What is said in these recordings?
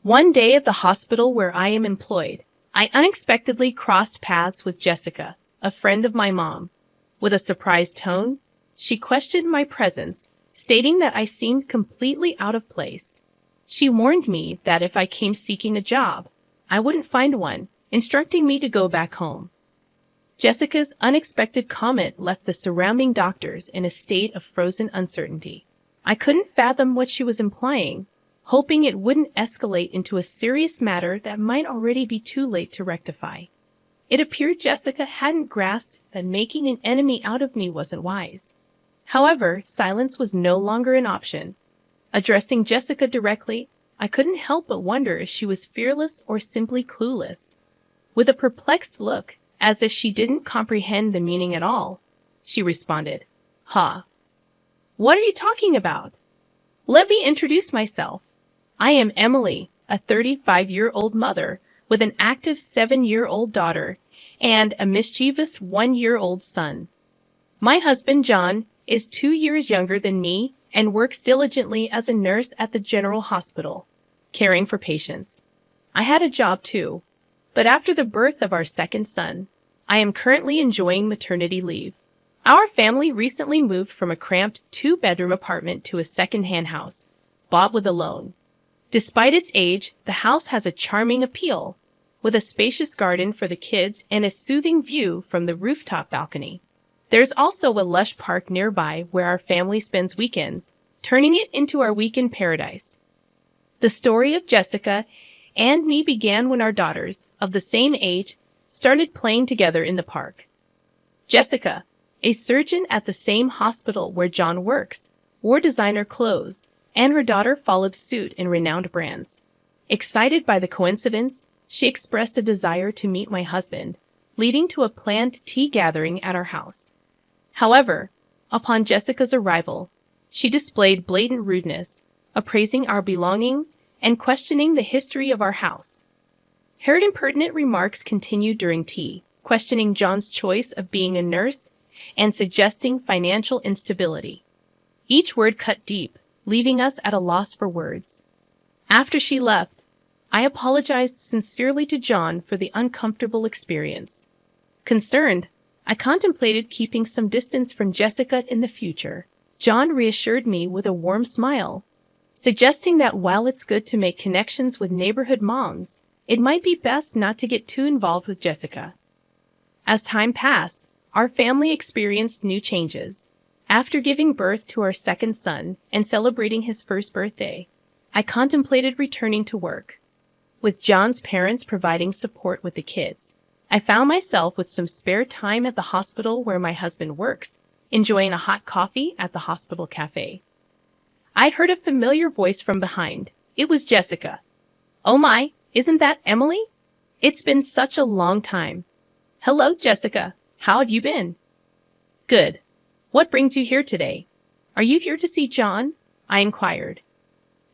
One day at the hospital where I am employed, I unexpectedly crossed paths with Jessica, a friend of my mom. With a surprised tone, she questioned my presence, stating that I seemed completely out of place. She warned me that if I came seeking a job, I wouldn't find one, instructing me to go back home. Jessica's unexpected comment left the surrounding doctors in a state of frozen uncertainty. I couldn't fathom what she was implying, hoping it wouldn't escalate into a serious matter that might already be too late to rectify. It appeared Jessica hadn't grasped that making an enemy out of me wasn't wise. However, silence was no longer an option. Addressing Jessica directly, I couldn't help but wonder if she was fearless or simply clueless. With a perplexed look, as if she didn't comprehend the meaning at all, she responded, "Huh. What are you talking about? Let me introduce myself. I am Emily, a 35-year-old mother with an active 7-year-old daughter and a mischievous 1-year-old son. My husband, John, is 2 years younger than me and works diligently as a nurse at the General Hospital, caring for patients. I had a job too, but after the birth of our second son, I am currently enjoying maternity leave. Our family recently moved from a cramped 2-bedroom apartment to a second-hand house, bought with a loan. Despite its age, the house has a charming appeal, with a spacious garden for the kids and a soothing view from the rooftop balcony. There's also a lush park nearby where our family spends weekends, turning it into our weekend paradise. The story of Jessica and me began when our daughters, of the same age, started playing together in the park. Jessica, a surgeon at the same hospital where John works, wore designer clothes, and her daughter followed suit in renowned brands. Excited by the coincidence, she expressed a desire to meet my husband, leading to a planned tea gathering at our house. However, upon Jessica's arrival, she displayed blatant rudeness, appraising our belongings and questioning the history of our house. Her impertinent remarks continued during tea, questioning John's choice of being a nurse and suggesting financial instability. Each word cut deep, leaving us at a loss for words. After she left, I apologized sincerely to John for the uncomfortable experience. Concerned, I contemplated keeping some distance from Jessica in the future. John reassured me with a warm smile, suggesting that while it's good to make connections with neighborhood moms, it might be best not to get too involved with Jessica. As time passed, our family experienced new changes. After giving birth to our second son and celebrating his first birthday, I contemplated returning to work. With John's parents providing support with the kids, I found myself with some spare time at the hospital where my husband works, enjoying a hot coffee at the hospital cafe. I'd heard a familiar voice from behind. It was Jessica. "Oh my, isn't that Emily? It's been such a long time." "Hello, Jessica. How have you been?" "Good. What brings you here today? Are you here to see John?" I inquired.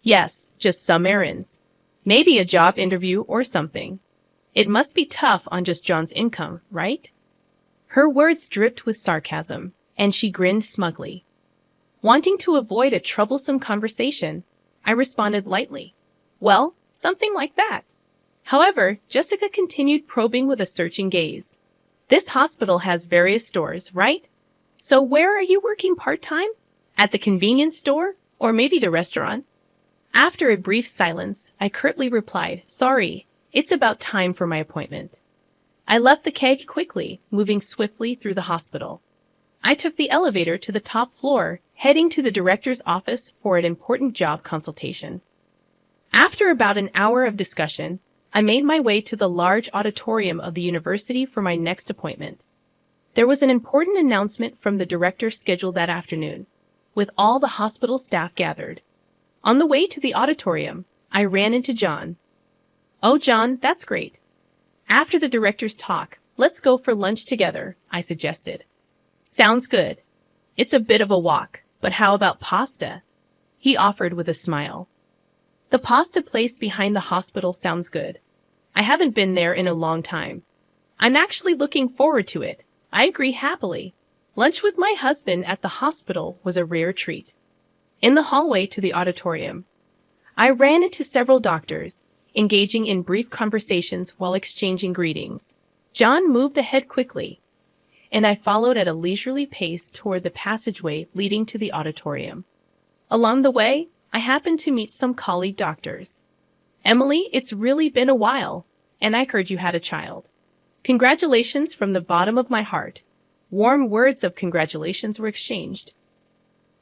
"Yes, just some errands. Maybe a job interview or something. It must be tough on just John's income, right?" Her words dripped with sarcasm, and she grinned smugly. Wanting to avoid a troublesome conversation, I responded lightly, "Well, something like that." However, Jessica continued probing with a searching gaze. "This hospital has various stores, right? So where are you working part-time? At the convenience store? Or maybe the restaurant?" After a brief silence, I curtly replied, "Sorry, it's about time for my appointment." I left the keg quickly, moving swiftly through the hospital. I took the elevator to the top floor, heading to the director's office for an important job consultation. After about an hour of discussion, I made my way to the large auditorium of the university for my next appointment. There was an important announcement from the director scheduled that afternoon, with all the hospital staff gathered. On the way to the auditorium, I ran into John. "Oh, John, that's great. After the director's talk, let's go for lunch together," I suggested. "Sounds good. It's a bit of a walk, but how about pasta?" he offered with a smile. "The pasta place behind the hospital sounds good. I haven't been there in a long time. I'm actually looking forward to it." I agree happily. Lunch with my husband at the hospital was a rare treat. In the hallway to the auditorium, I ran into several doctors, engaging in brief conversations while exchanging greetings. John moved ahead quickly, and I followed at a leisurely pace toward the passageway leading to the auditorium. Along the way, I happened to meet some colleague doctors. Emily, it's really been a while, and I heard you had a child. Congratulations from the bottom of my heart. Warm words of congratulations were exchanged.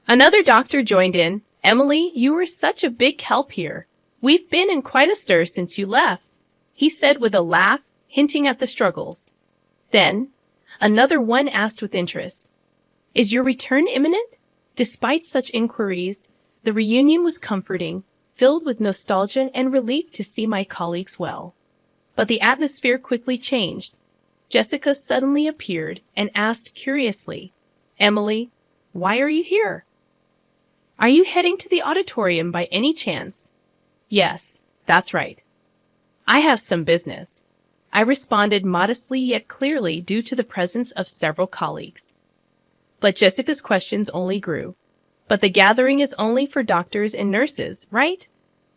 Another doctor joined in. Emily, you were such a big help here. We've been in quite a stir since you left, he said with a laugh, hinting at the struggles. Then, another one asked with interest, is your return imminent? Despite such inquiries, the reunion was comforting, filled with nostalgia and relief to see my colleagues well. But the atmosphere quickly changed. Jessica suddenly appeared and asked curiously, Emily, why are you here? Are you heading to the auditorium by any chance? Yes, that's right. I have some business. I responded modestly yet clearly due to the presence of several colleagues. But Jessica's questions only grew. But the gathering is only for doctors and nurses, right?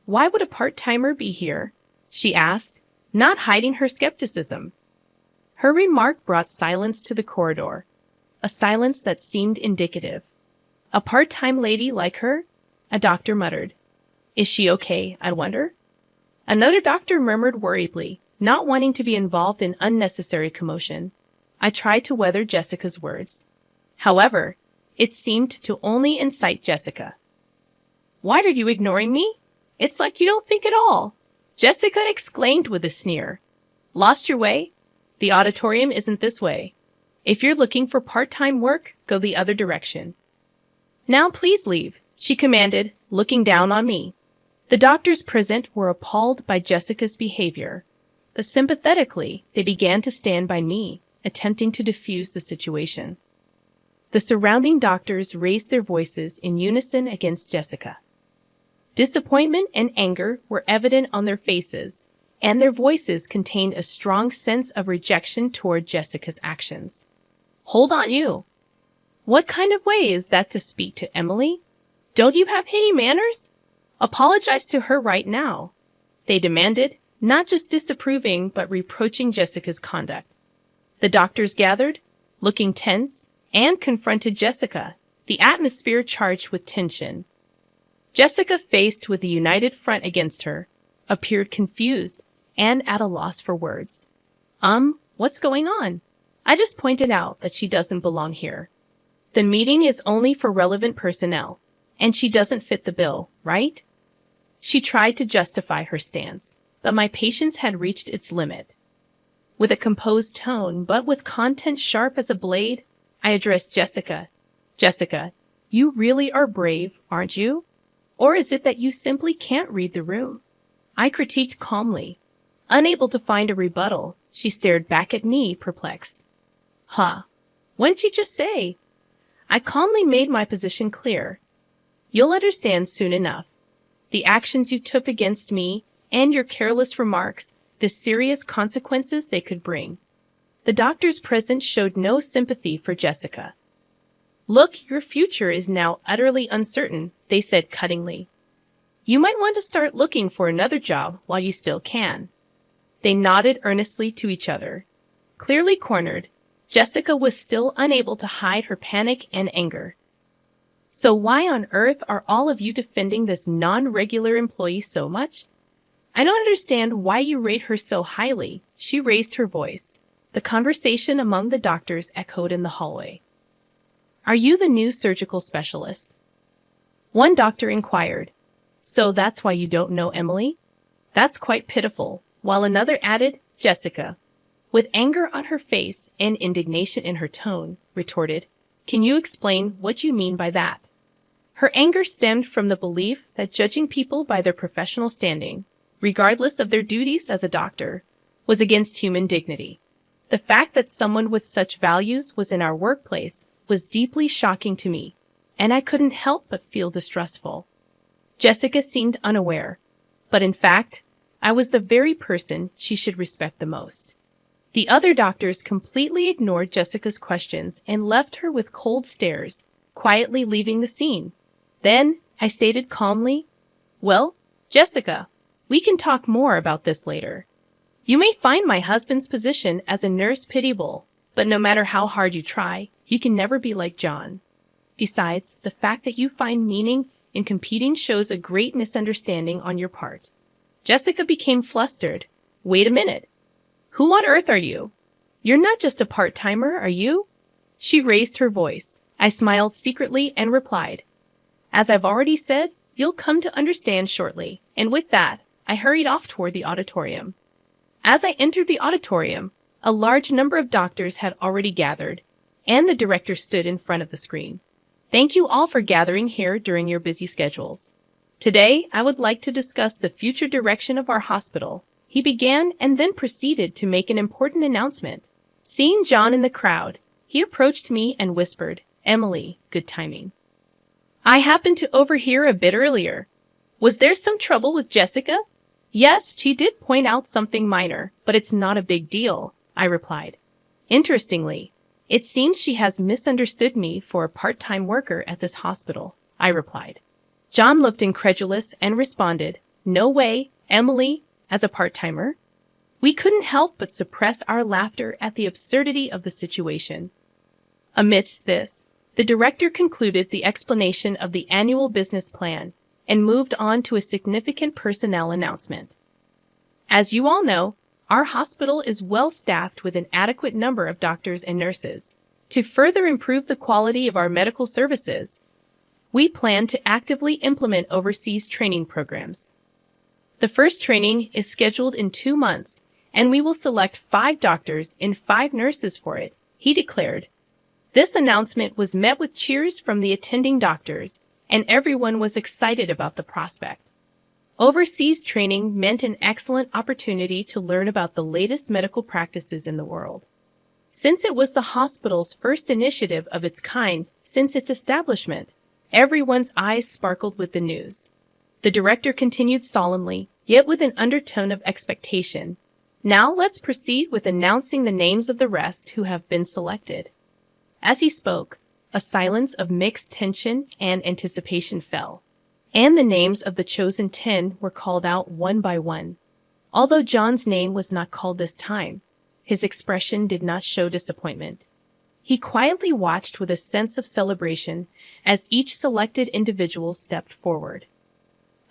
Why would a part-timer be here? She asked, not hiding her skepticism. Her remark brought silence to the corridor, a silence that seemed indicative. A part-time lady like her? A doctor muttered. Is she okay, I wonder? Another doctor murmured worriedly, not wanting to be involved in unnecessary commotion. I tried to weather Jessica's words. However, it seemed to only incite Jessica. Why are you ignoring me? It's like you don't think at all, Jessica exclaimed with a sneer. Lost your way? The auditorium isn't this way. If you're looking for part-time work, go the other direction. Now please leave, she commanded, looking down on me. The doctors present were appalled by Jessica's behavior, but sympathetically, they began to stand by me, attempting to defuse the situation. The surrounding doctors raised their voices in unison against Jessica. Disappointment and anger were evident on their faces, and their voices contained a strong sense of rejection toward Jessica's actions. Hold on, you! What kind of way is that to speak to Emily? Don't you have any manners? Apologize to her right now, they demanded, not just disapproving but reproaching Jessica's conduct. The doctors gathered, looking tense, and confronted Jessica, the atmosphere charged with tension. Jessica, faced with the united front against her, appeared confused and at a loss for words. What's going on? I just pointed out that she doesn't belong here. The meeting is only for relevant personnel, and she doesn't fit the bill, right? She tried to justify her stance, but my patience had reached its limit. With a composed tone, but with content sharp as a blade, I addressed Jessica. Jessica, you really are brave, aren't you? Or is it that you simply can't read the room? I critiqued calmly. Unable to find a rebuttal, she stared back at me, perplexed. Huh. What'd you just say? I calmly made my position clear. You'll understand soon enough. The actions you took against me and your careless remarks, the serious consequences they could bring. The doctors present showed no sympathy for Jessica. Look, your future is now utterly uncertain, they said cuttingly. You might want to start looking for another job while you still can. They nodded earnestly to each other. Clearly cornered, Jessica was still unable to hide her panic and anger. So why on earth are all of you defending this non-regular employee so much? I don't understand why you rate her so highly, she raised her voice. The conversation among the doctors echoed in the hallway. Are you the new surgical specialist? One doctor inquired. So that's why you don't know Emily? That's quite pitiful, while another added, Jessica, with anger on her face and indignation in her tone, retorted, Can you explain what you mean by that? Her anger stemmed from the belief that judging people by their professional standing, regardless of their duties as a doctor, was against human dignity. The fact that someone with such values was in our workplace was deeply shocking to me, and I couldn't help but feel distrustful. Jessica seemed unaware, but in fact, I was the very person she should respect the most. The other doctors completely ignored Jessica's questions and left her with cold stares, quietly leaving the scene. Then I stated calmly, Well, Jessica, We can talk more about this later. You may find my husband's position as a nurse pitiable, but no matter how hard you try, you can never be like John. Besides, the fact that you find meaning in competing shows a great misunderstanding on your part. Jessica became flustered. Wait a minute. Who on earth are you? You're not just a part-timer, are you? She raised her voice. I smiled secretly and replied, as I've already said, you'll come to understand shortly. And with that, I hurried off toward the auditorium. As I entered the auditorium, a large number of doctors had already gathered, and the director stood in front of the screen. Thank you all for gathering here during your busy schedules. Today, I would like to discuss the future direction of our hospital. He began and then proceeded to make an important announcement. Seeing John in the crowd, he approached me and whispered, Emily, good timing. I happened to overhear a bit earlier. Was there some trouble with Jessica? Yes, she did point out something minor, but it's not a big deal, I replied. Interestingly, it seems she has misunderstood me for a part-time worker at this hospital, I replied. John looked incredulous and responded, No way, Emily, as a part-timer? We couldn't help but suppress our laughter at the absurdity of the situation. Amidst this, the director concluded the explanation of the annual business plan and moved on to a significant personnel announcement. As you all know, our hospital is well-staffed with an adequate number of doctors and nurses. To further improve the quality of our medical services, we plan to actively implement overseas training programs. The first training is scheduled in 2 months, and we will select 5 doctors and 5 nurses for it, he declared. This announcement was met with cheers from the attending doctors, and everyone was excited about the prospect. Overseas training meant an excellent opportunity to learn about the latest medical practices in the world. Since it was the hospital's first initiative of its kind since its establishment, everyone's eyes sparkled with the news. The director continued solemnly, yet with an undertone of expectation. Now let's proceed with announcing the names of the rest who have been selected. As he spoke, a silence of mixed tension and anticipation fell, and the names of the chosen 10 were called out one by one. Although John's name was not called this time, his expression did not show disappointment. He quietly watched with a sense of celebration as each selected individual stepped forward.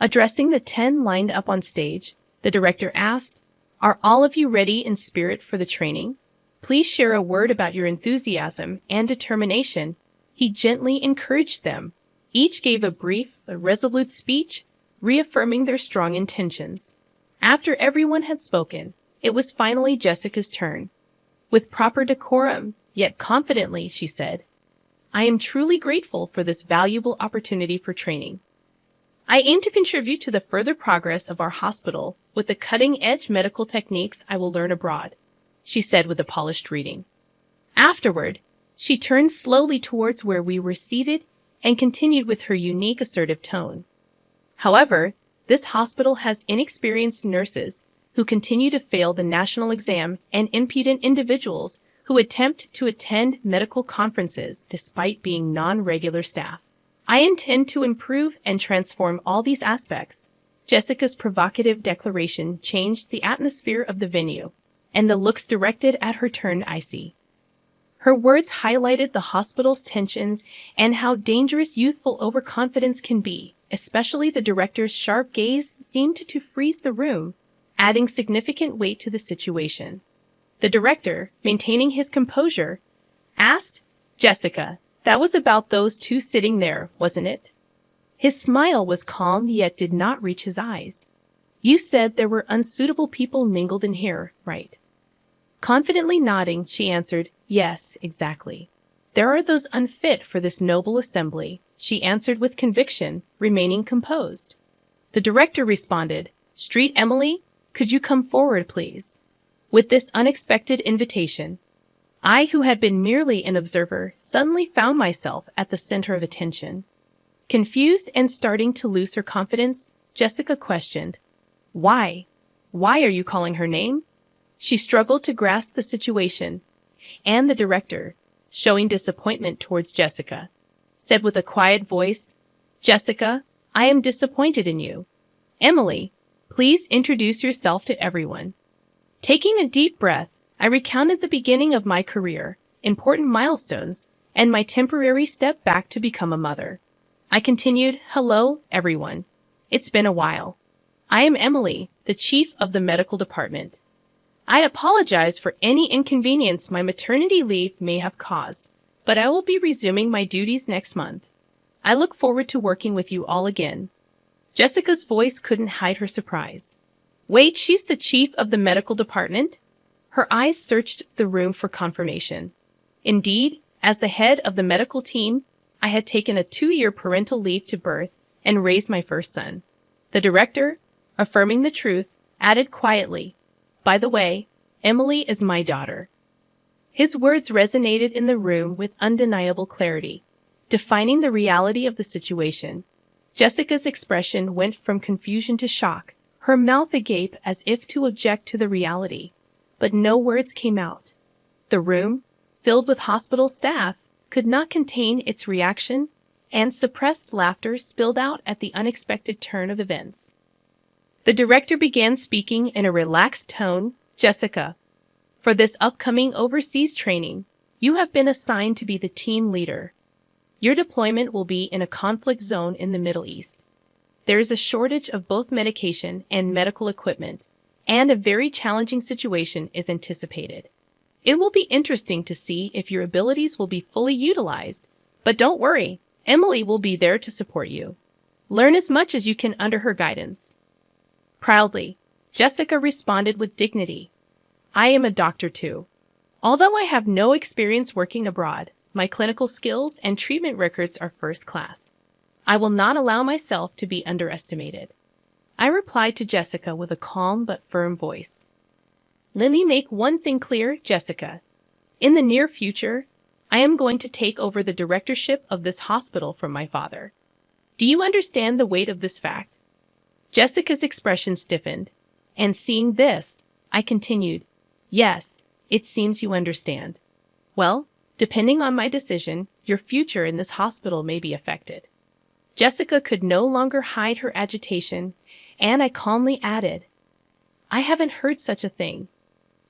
Addressing the 10 lined up on stage, the director asked, Are all of you ready in spirit for the training? Please share a word about your enthusiasm and determination. He gently encouraged them. Each gave a brief, resolute speech, reaffirming their strong intentions. After everyone had spoken, it was finally Jessica's turn. With proper decorum, yet confidently, she said, I am truly grateful for this valuable opportunity for training. I aim to contribute to the further progress of our hospital with the cutting-edge medical techniques I will learn abroad, she said with a polished greeting. Afterward, she turned slowly towards where we were seated and continued with her unique assertive tone. However, this hospital has inexperienced nurses who continue to fail the national exam and impudent individuals who attempt to attend medical conferences despite being non-regular staff. I intend to improve and transform all these aspects. Jessica's provocative declaration changed the atmosphere of the venue, and the looks directed at her turned icy. Her words highlighted the hospital's tensions and how dangerous youthful overconfidence can be, especially the director's sharp gaze seemed to freeze the room, adding significant weight to the situation. The director, maintaining his composure, asked, Jessica, that was about those 2 sitting there, wasn't it? His smile was calm yet did not reach his eyes. You said there were unsuitable people mingled in here, right? Confidently nodding, she answered, Yes, exactly. There are those unfit for this noble assembly, she answered with conviction, remaining composed. The director responded, Street Emily, could you come forward, please? With this unexpected invitation, I, who had been merely an observer, suddenly found myself at the center of attention. Confused and starting to lose her confidence, Jessica questioned, Why? Why are you calling her name? She struggled to grasp the situation, and the director, showing disappointment towards Jessica, said with a quiet voice, Jessica, I am disappointed in you. Emily, Please introduce yourself to everyone. Taking a deep breath, I recounted the beginning of my career, important milestones, and my temporary step back to become a mother. I continued, "Hello, everyone. It's been a while. I am Emily, the chief of the medical department. I apologize for any inconvenience my maternity leave may have caused, but I will be resuming my duties next month. I look forward to working with you all again." Jessica's voice couldn't hide her surprise. "Wait, she's the chief of the medical department?" Her eyes searched the room for confirmation. Indeed, as the head of the medical team, I had taken a 2-year parental leave to birth and raise my first son. The director, affirming the truth, added quietly, "By the way, Emily is my daughter." His words resonated in the room with undeniable clarity, defining the reality of the situation. Jessica's expression went from confusion to shock, her mouth agape as if to object to the reality. But no words came out. The room, filled with hospital staff, could not contain its reaction, and suppressed laughter spilled out at the unexpected turn of events. The director began speaking in a relaxed tone. "Jessica, for this upcoming overseas training, you have been assigned to be the team leader. Your deployment will be in a conflict zone in the Middle East. There is a shortage of both medication and medical equipment, and a very challenging situation is anticipated. It will be interesting to see if your abilities will be fully utilized, but don't worry, Emily will be there to support you. Learn as much as you can under her guidance." Proudly, Jessica responded with dignity, "I am a doctor too. Although I have no experience working abroad, my clinical skills and treatment records are first class. I will not allow myself to be underestimated." I replied to Jessica with a calm but firm voice. "Let me make one thing clear, Jessica. In the near future, I am going to take over the directorship of this hospital from my father. Do you understand the weight of this fact?" Jessica's expression stiffened, and seeing this, I continued, "Yes, it seems you understand. Well, depending on my decision, your future in this hospital may be affected." Jessica could no longer hide her agitation, and I calmly added, "I haven't heard such a thing."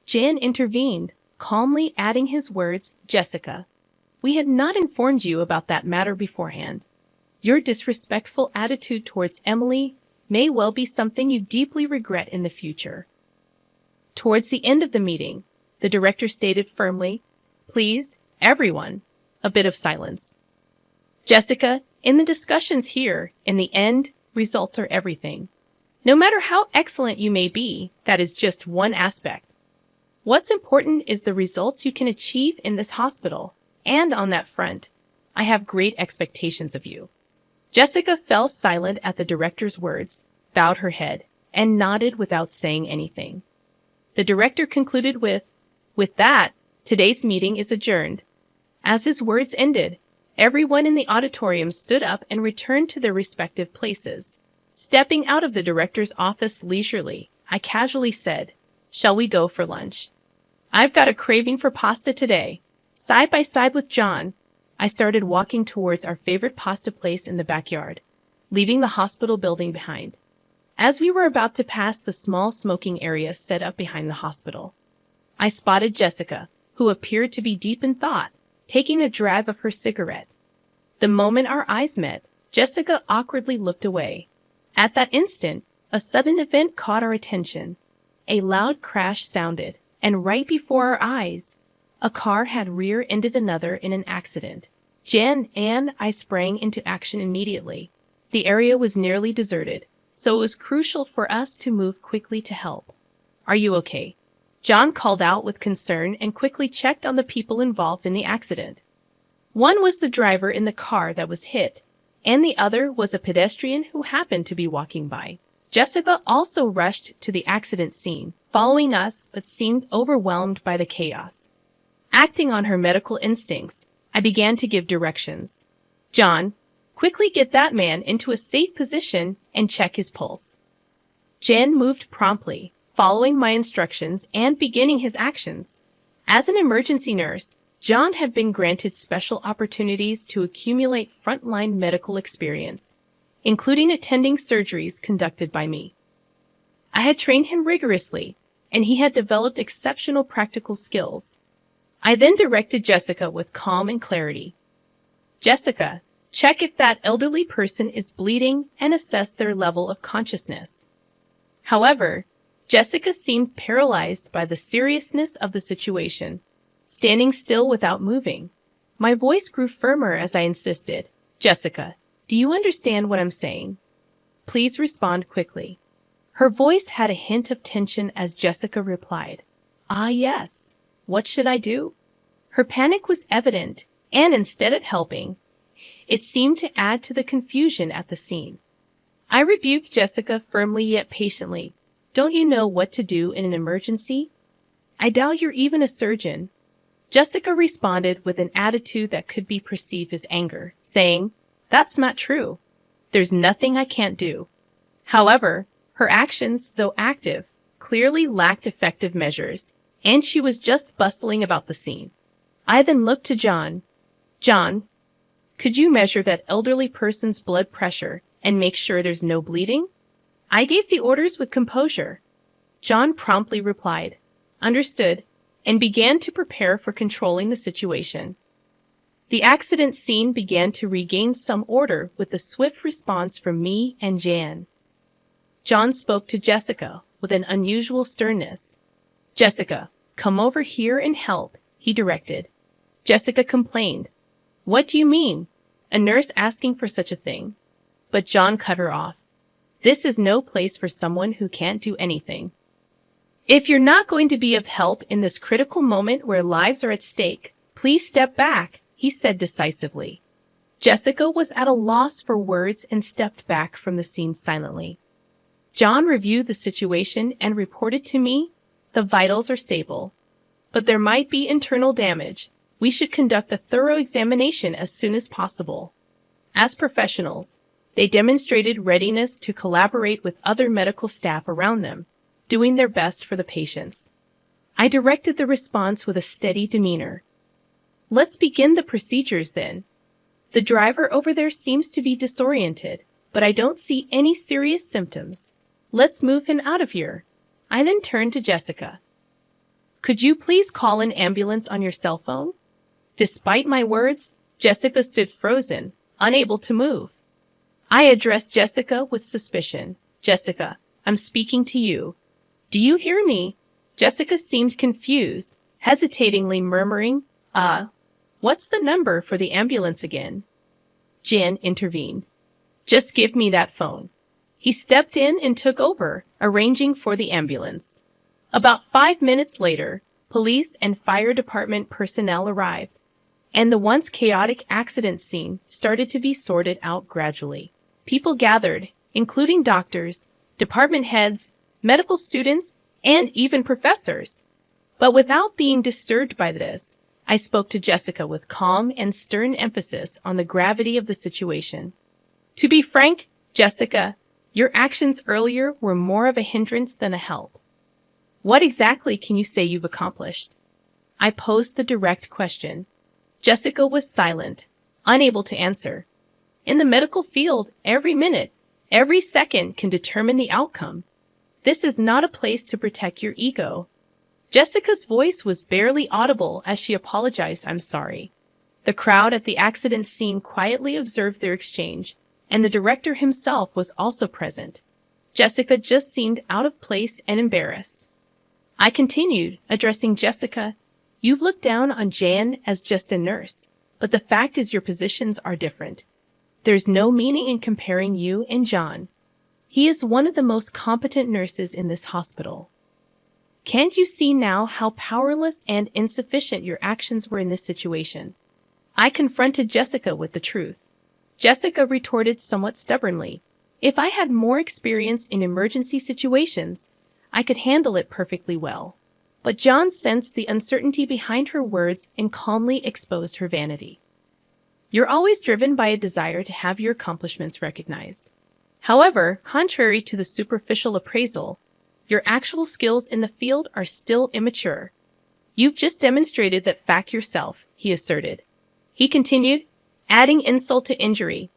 Jan intervened, calmly adding his words, "Jessica, we had not informed you about that matter beforehand. Your disrespectful attitude towards Emily may well be something you deeply regret in the future." Towards the end of the meeting, the director stated firmly, "Please, everyone, a bit of silence. Jessica, in the discussions here, in the end, results are everything. No matter how excellent you may be, that is just one aspect. What's important is the results you can achieve in this hospital, and on that front, I have great expectations of you." Jessica fell silent at the director's words, bowed her head, and nodded without saying anything. The director concluded with that, today's meeting is adjourned." As his words ended, everyone in the auditorium stood up and returned to their respective places. Stepping out of the director's office leisurely, I casually said, "Shall we go for lunch? I've got a craving for pasta today." Side by side with John, I started walking towards our favorite pasta place in the backyard, leaving the hospital building behind. As we were about to pass the small smoking area set up behind the hospital, I spotted Jessica, who appeared to be deep in thought, taking a drag of her cigarette. The moment our eyes met, Jessica awkwardly looked away. At that instant, a sudden event caught our attention. A loud crash sounded, and right before our eyes, a car had rear-ended another in an accident. Jen and I sprang into action immediately. The area was nearly deserted, so it was crucial for us to move quickly to help. "Are you okay?" John called out with concern and quickly checked on the people involved in the accident. One was the driver in the car that was hit, and the other was a pedestrian who happened to be walking by. Jessica also rushed to the accident scene, following us, but seemed overwhelmed by the chaos. Acting on her medical instincts, I began to give directions. "John, quickly get that man into a safe position and check his pulse." Jan moved promptly, following my instructions and beginning his actions. As an emergency nurse, John had been granted special opportunities to accumulate frontline medical experience, including attending surgeries conducted by me. I had trained him rigorously, and he had developed exceptional practical skills. I then directed Jessica with calm and clarity. Jessica, check if that elderly person is bleeding and assess their level of consciousness. However, Jessica seemed paralyzed by the seriousness of the situation, standing still without moving. My voice grew firmer as I insisted. Jessica, do you understand what I'm saying? Please respond quickly. Her voice had a hint of tension as Jessica replied, "Ah, yes. What should I do?" Her panic was evident, and instead of helping, it seemed to add to the confusion at the scene. I rebuked Jessica firmly yet patiently. Don't you know what to do in an emergency? I doubt you're even a surgeon. Jessica responded with an attitude that could be perceived as anger, saying, "That's not true. There's nothing I can't do." However, her actions, though active, clearly lacked effective measures, and she was just bustling about the scene. I then looked to John. John, could you measure that elderly person's blood pressure and make sure there's no bleeding? I gave the orders with composure. John promptly replied, "Understood," and began to prepare for controlling the situation. The accident scene began to regain some order with the swift response from me and Jan. John spoke to Jessica with an unusual sternness. "Jessica, come over here and help," he directed. Jessica complained. "What do you mean? A nurse asking for such a thing?" But John cut her off. "This is no place for someone who can't do anything. If you're not going to be of help in this critical moment where lives are at stake, please step back," he said decisively. Jessica was at a loss for words and stepped back from the scene silently. John reviewed the situation and reported to me, "The vitals are stable, but there might be internal damage. We should conduct a thorough examination as soon as possible." As professionals, they demonstrated readiness to collaborate with other medical staff around them, doing their best for the patients. I directed the response with a steady demeanor. "Let's begin the procedures then. The driver over there seems to be disoriented, but I don't see any serious symptoms. Let's move him out of here." I then turned to Jessica. "Could you please call an ambulance on your cell phone?" Despite my words, Jessica stood frozen, unable to move. I addressed Jessica with suspicion. "Jessica, I'm speaking to you. Do you hear me?" Jessica seemed confused, hesitatingly murmuring, What's the number for the ambulance again?" Jan intervened. "Just give me that phone." He stepped in and took over, arranging for the ambulance. About 5 minutes later, police and fire department personnel arrived, and the once chaotic accident scene started to be sorted out gradually. People gathered, including doctors, department heads, medical students, and even professors. But without being disturbed by this, I spoke to Jessica with calm and stern emphasis on the gravity of the situation. "To be frank, Jessica, your actions earlier were more of a hindrance than a help. What exactly can you say you've accomplished?" I posed the direct question. Jessica was silent, unable to answer. In the medical field, every minute, every second can determine the outcome. This is not a place to protect your ego. Jessica's voice was barely audible as she apologized. "I'm sorry." The crowd at the accident scene quietly observed their exchange, and the director himself was also present. Jessica just seemed out of place and embarrassed. I continued, addressing Jessica. "You've looked down on Jan as just a nurse, but the fact is your positions are different. There's no meaning in comparing you and John. He is one of the most competent nurses in this hospital. Can't you see now how powerless and insufficient your actions were in this situation?" I confronted Jessica with the truth. Jessica retorted somewhat stubbornly. "If I had more experience in emergency situations, I could handle it perfectly well." But John sensed the uncertainty behind her words and calmly exposed her vanity. "You're always driven by a desire to have your accomplishments recognized. However, contrary to the superficial appraisal, your actual skills in the field are still immature. You've just demonstrated that fact yourself," he asserted. He continued, adding insult to injury.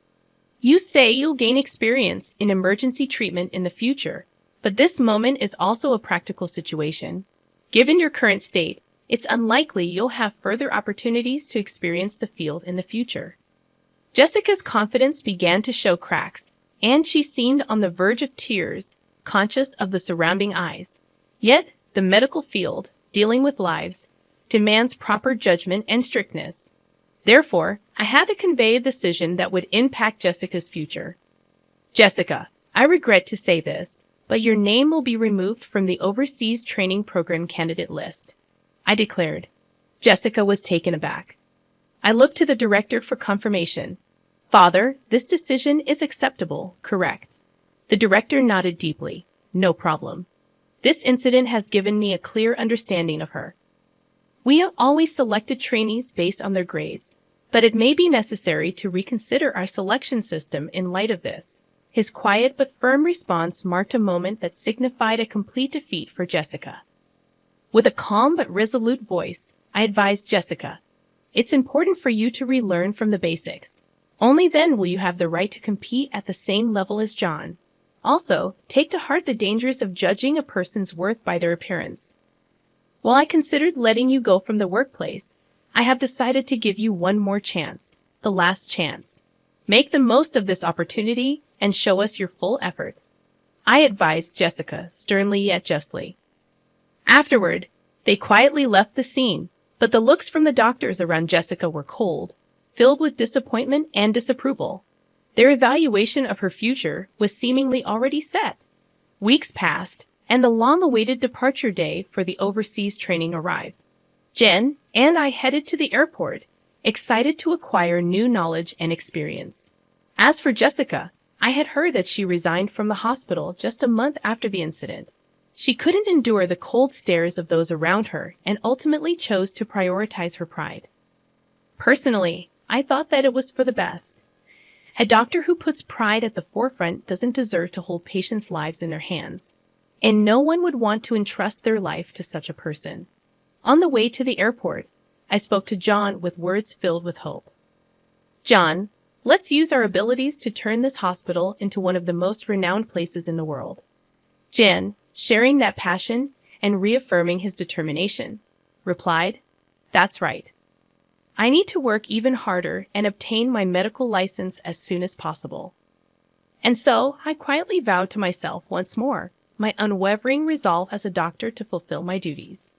"You say you'll gain experience in emergency treatment in the future, But this moment is also a practical situation. Given your current state, it's unlikely you'll have further opportunities to experience the field in the future. Jessica's confidence began to show cracks, and she seemed on the verge of tears, conscious of the surrounding eyes. Yet, the medical field, dealing with lives, demands proper judgment and strictness. Therefore, I had to convey a decision that would impact Jessica's future. Jessica, I regret to say this, but your name will be removed from the Overseas Training Program candidate list, I declared. Jessica was taken aback. I looked to the director for confirmation. Father, this decision is acceptable, correct? The director nodded deeply. No problem. This incident has given me a clear understanding of her. We have always selected trainees based on their grades, but it may be necessary to reconsider our selection system in light of this. His quiet but firm response marked a moment that signified a complete defeat for Jessica. With a calm but resolute voice, I advised Jessica, it's important for you to relearn from the basics. Only then will you have the right to compete at the same level as John. Also, take to heart the dangers of judging a person's worth by their appearance. While I considered letting you go from the workplace, I have decided to give you one more chance, the last chance. Make the most of this opportunity and show us your full effort. I advised Jessica, sternly yet justly. Afterward, they quietly left the scene, but the looks from the doctors around Jessica were cold, filled with disappointment and disapproval. Their evaluation of her future was seemingly already set. Weeks passed, and the long-awaited departure day for the overseas training arrived. Jen and I headed to the airport, excited to acquire new knowledge and experience. As for Jessica, I had heard that she resigned from the hospital just a month after the incident. She couldn't endure the cold stares of those around her and ultimately chose to prioritize her pride. Personally, I thought that it was for the best. A doctor who puts pride at the forefront doesn't deserve to hold patients' lives in their hands, and no one would want to entrust their life to such a person. On the way to the airport, I spoke to John with words filled with hope. John, let's use our abilities to turn this hospital into one of the most renowned places in the world. Jen, sharing that passion and reaffirming his determination, replied, That's right. I need to work even harder and obtain my medical license as soon as possible. And so I quietly vowed to myself once more my unwavering resolve as a doctor to fulfill my duties.